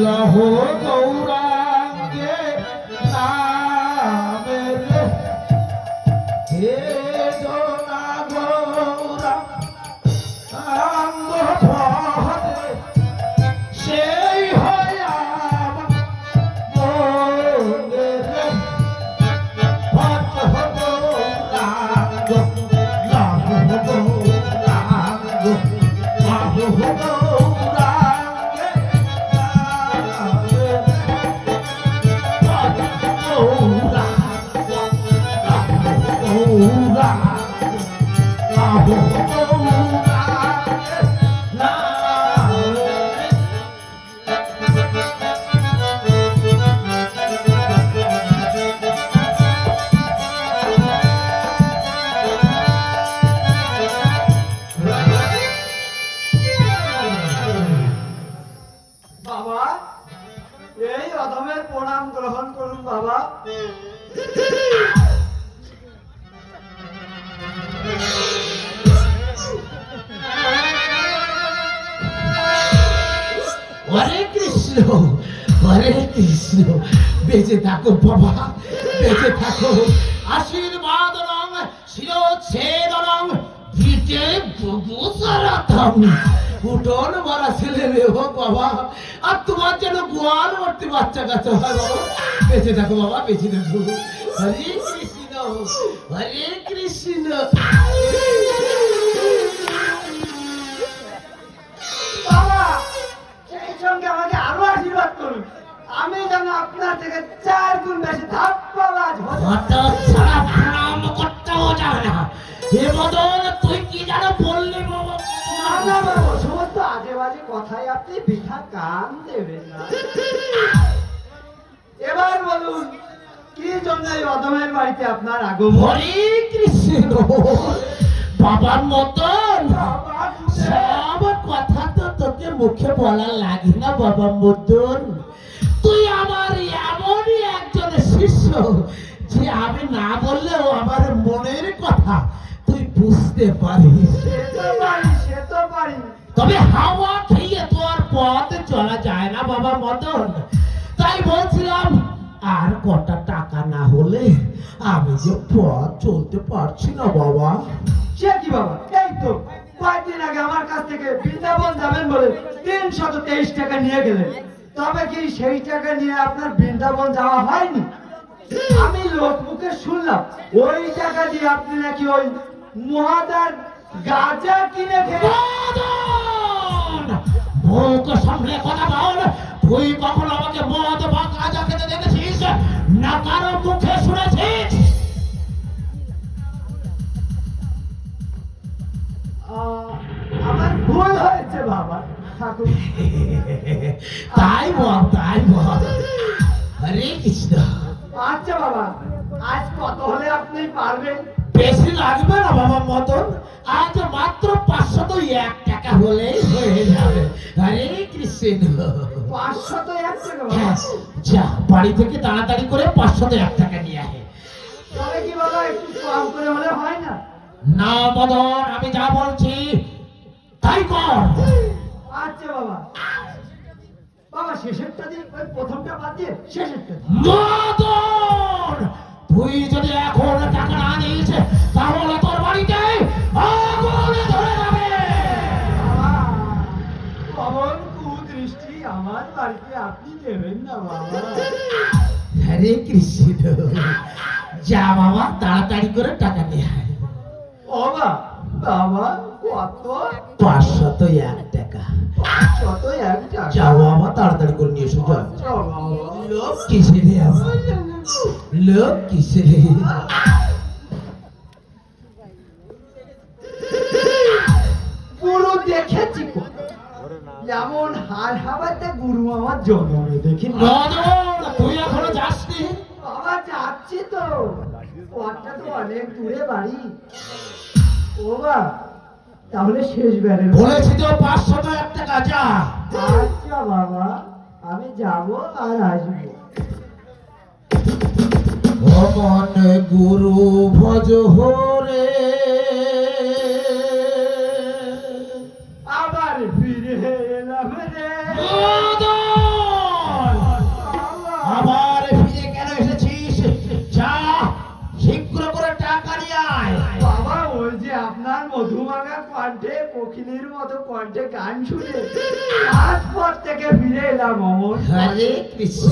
লহো গৌরাঙ্গে নামে রে হে জনা গৌরাঙ্গ ভরে সেই হয়া মনে রে ভট গৌরাঙ্গ লহো গৌরাঙ্গ লহো বাবা, এই অধমের প্রণাম গ্রহণ করুন বাবা। হরে কৃষ্ণ হরে কৃষ্ণ বেঁচে থাকো বাবা বেঁচে থাকো আশীর্বাদ রং শিরোচ্ছেদ রং ভিটে বুবুসরাতম উঠোন ভরা ছেলে মেয়ে হোক বাবা আর তোমার যেন গোয়াল ভর্তি বাচ্চা কাচ্চা হয় বাবা বেঁচে থাকো বাবা বেঁচে থাকো হরে কৃষ্ণ হরে কৃষ্ণ। বাবা, সেই সঙ্গে আমাকে আরো আশীর্বাদ করুন, আমি যেন আপনার থেকে 4 গুণ বেশি ধাপ্পাবাজ হই। অত ছাড়া প্রণাম করতেও যাবে না হে মদন তুই কি যেন বললি বাবা না না বাবা, সমস্ত আজে বাজে কথায় আপনি বৃথা কান দেবেন না। এবার বলুন, কি জন্য এই অধমের বাড়িতে আপনার আগমন? হরে কৃষ্ণ বাবার মতন সব কথা তো তোকে মুখে বলা লাগে না বাবা মতন তুই আমার এমনই একজন শিষ্য যে আমি না বললেও আমার মনের কথা তুই বুঝতে পারিস সে তো পারি, সে তো পারি। তবে হাওয়া খেয়ে তো আর পথ চলা যায় না বাবা মদন তাই বলছিলাম আর কটা টাকা না হলে আমি যে পথ চলতে পারছি না বাবা। সে কি বাবা, এই তো কয়েকদিন আগে আমার কাছ থেকে বৃন্দাবন যাবেন বলে 323 টাকা নিয়ে গেলেন, তবে কি সেই টাকা নিয়ে আপনার বৃন্দাবন যাওয়া হয়নি? আমি লোক মুখে শুনলাম ওই টাকা দিয়ে আপনি নাকি ওই মহাদার গাঁজা কিনে খেয়ে। মদন! মুখ সামনে কথা বল তুই কখন আমাকে মদ বা গাঁজা খেতে দেখেছিস না কারো মুখে শুনেছিস? আমার ভুল হয়েছে বাবা ঠাকুর। তাই বল হরে কৃষ্ণ। আচ্ছা বাবা, আজ কত হলে আপনি পারবেন? বেশি লাগবে না বাবা মদন আজ মাত্র 501 টাকা হলেই হয়ে যাবে। হরে কৃষ্ণ। 501 টাকা বাবা? হ্যাঁ, যা বাড়ি থেকে তাড়াতাড়ি করে 501 টাকা নিয়ে আয়। তবে কি বাবা একটু কম করে হলে হয় না? না মদন আমি যা বলছি তাই কর। আচ্ছা বাবা। বাবা শেষেরটা দিন, ওই প্রথমটা বাদ দিয়ে শেষেরটা দিন। মদন তুই যদি এখন টাকা না দিস তাহলে তোর বাড়িতে আগুন ধরে যাবে। কমন কুদৃষ্টি আমার বাড়িতে আপনি দেবেন না বাবা। হরে কৃষ্ণ। যা বাবা তাড়াতাড়ি করে টাকা নিয়ে আয়। বাবা বাবা কত? 501 টাকা। 501 টাকা? যাও বাবা তাড়াতাড়ি করে নিয়ে এসো যাও। আচ্ছা বাবা। লোক কিসে রে আমার লোক কিসে রে? গুরু দেখেছি যেমন হার হাবাতে গুরু আমার জন্মে দেখি। মদন তুই এখনো যাসনি? বাবা যাচ্ছি তো, পথটা তো অনেক দূরে বাড়ি। ও বাবা, তাহলে শেষ বেড়ে বলেছি তো 501 টাকা যা। আচ্ছা বাবা, আমি যাব আর আসবো। ভগবান গুরু ভজ হরে আবার ফিরে এলাম রে। মদন ওই যে আপনার মধুমাখা কণ্ঠে কোকিলের মতো কণ্ঠে গান শুনে আজ পর থেকে ফিরে এলাম অমর। হরে কৃষ্ণ